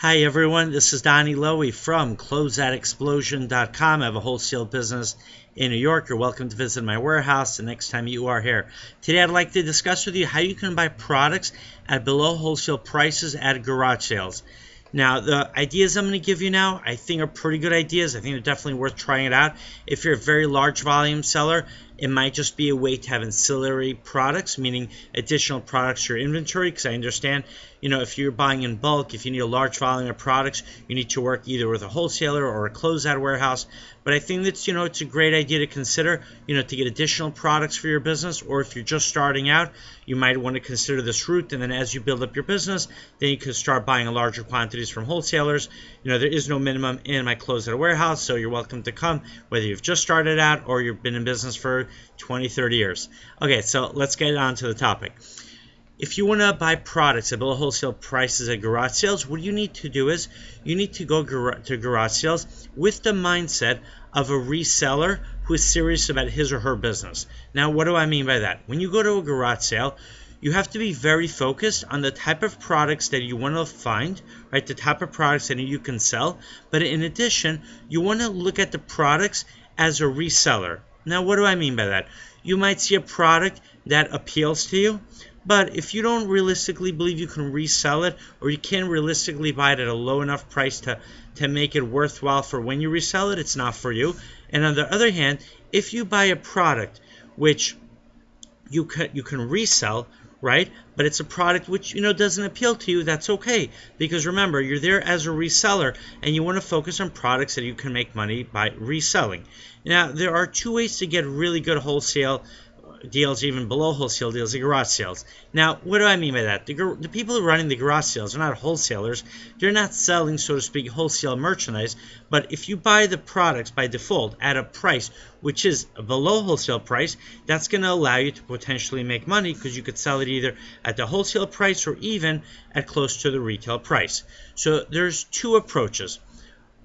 Hi everyone, this is Donny Lowy from Closeoutexplosion.com. I have a wholesale business in New York. You're welcome to visit my warehouse the next time you are here. Today I'd like to discuss with you how you can buy products at below wholesale prices at garage sales. Now, the ideas I'm going to give you now, I think are pretty good ideas. I think they're definitely worth trying it out. If you're a very large volume seller, it might just be a way to have ancillary products, meaning additional products to your inventory, because I understand, if you're buying in bulk, if you need a large volume of products, you need to work either with a wholesaler or a closeout warehouse. But I think that's, it's a great idea to consider, to get additional products for your business, or if you're just starting out, you might want to consider this route, and then as you build up your business, then you can start buying larger quantities from wholesalers. There is no minimum in my closeout warehouse, so you're welcome to come, whether you've just started out or you've been in business for 20, 30 years. Okay, so let's get on to the topic. If you want to buy products at below wholesale prices at garage sales, what you need to do is you need to go to garage sales with the mindset of a reseller who is serious about his or her business. Now, what do I mean by that? When you go to a garage sale, you have to be very focused on the type of products that you want to find, right? The type of products that you can sell. But in addition, you want to look at the products as a reseller. Now, what do I mean by that? You might see a product that appeals to you, but if you don't realistically believe you can resell it, or you can't realistically buy it at a low enough price to make it worthwhile for when you resell it, it's not for you. And on the other hand, if you buy a product which you can resell, right? But it's a product which doesn't appeal to you, that's okay. Because remember, you're there as a reseller and you want to focus on products that you can make money by reselling. Now, there are two ways to get really good wholesale deals, even below wholesale deals, the garage sales. Now, what do I mean by that? The people who are running the garage sales are not wholesalers. They're not selling, so to speak, wholesale merchandise. But if you buy the products by default at a price which is below wholesale price, that's going to allow you to potentially make money, because you could sell it either at the wholesale price or even at close to the retail price. So there's two approaches.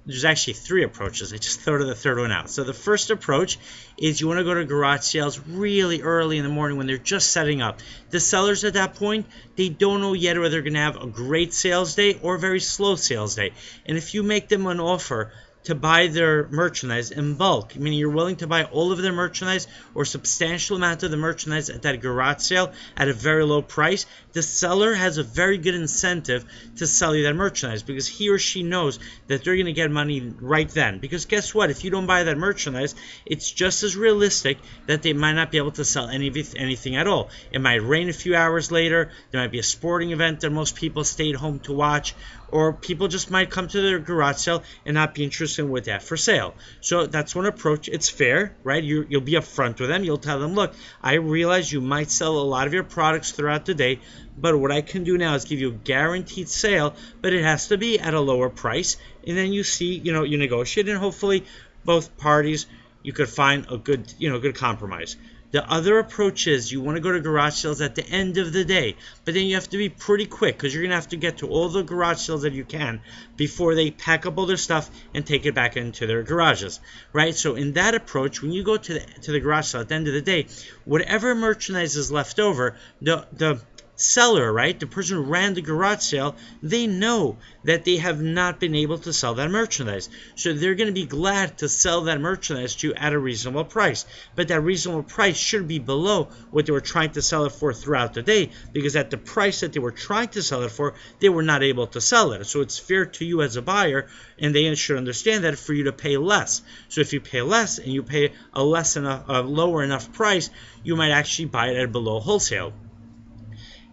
There's actually three approaches. I just thought of the third one out. So the first approach is you want to go to garage sales really early in the morning when they're just setting up. The sellers at that point, they don't know yet whether they're going to have a great sales day or a very slow sales day. And if you make them an offer to buy their merchandise in bulk, meaning you're willing to buy all of their merchandise or a substantial amount of the merchandise at that garage sale at a very low price, the seller has a very good incentive to sell you that merchandise, because he or she knows that they're going to get money right then. Because guess what? If you don't buy that merchandise, it's just as realistic that they might not be able to sell anything at all. It might rain a few hours later. There might be a sporting event that most people stayed home to watch, or people just might come to their garage sale and not be interested in what they have for sale. So that's one approach. It's fair, right? You'll be upfront with them. You'll tell them, look, I realize you might sell a lot of your products throughout the day, but what I can do now is give you a guaranteed sale, but it has to be at a lower price. And then you see, you negotiate, and hopefully both parties, you could find a good, good compromise. The other approach is you want to go to garage sales at the end of the day, but then you have to be pretty quick, because you're going to have to get to all the garage sales that you can before they pack up all their stuff and take it back into their garages, right? So in that approach, when you go to the garage sale at the end of the day, whatever merchandise is left over, the seller, right, the person who ran the garage sale, they know that they have not been able to sell that merchandise. So they're going to be glad to sell that merchandise to you at a reasonable price. But that reasonable price should be below what they were trying to sell it for throughout the day, because at the price that they were trying to sell it for, they were not able to sell it. So it's fair to you as a buyer, and they should understand that, for you to pay less. So if you pay less and you pay a lower enough price, you might actually buy it at below wholesale.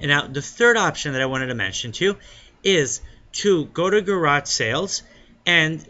And now the third option that I wanted to mention to you is to go to garage sales and,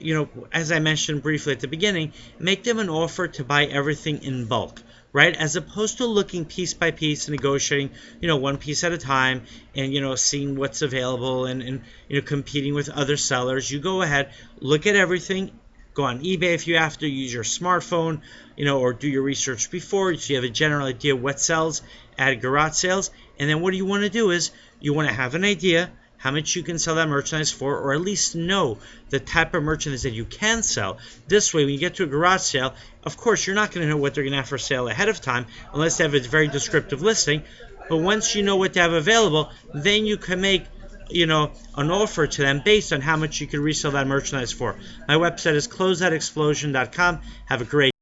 as I mentioned briefly at the beginning, make them an offer to buy everything in bulk, right? As opposed to looking piece by piece and negotiating, one piece at a time, and, seeing what's available and competing with other sellers. You go ahead, look at everything. Go on eBay if you have to, use your smartphone, or do your research before, so you have a general idea what sells at garage sales. And then what you want to do is you want to have an idea how much you can sell that merchandise for, or at least know the type of merchandise that you can sell. This way, when you get to a garage sale, of course, you're not going to know what they're going to have for sale ahead of time unless they have a very descriptive listing. But once you know what they have available, then you can make an offer to them based on how much you could resell that merchandise for. My website is closeoutexplosion.com. Have a great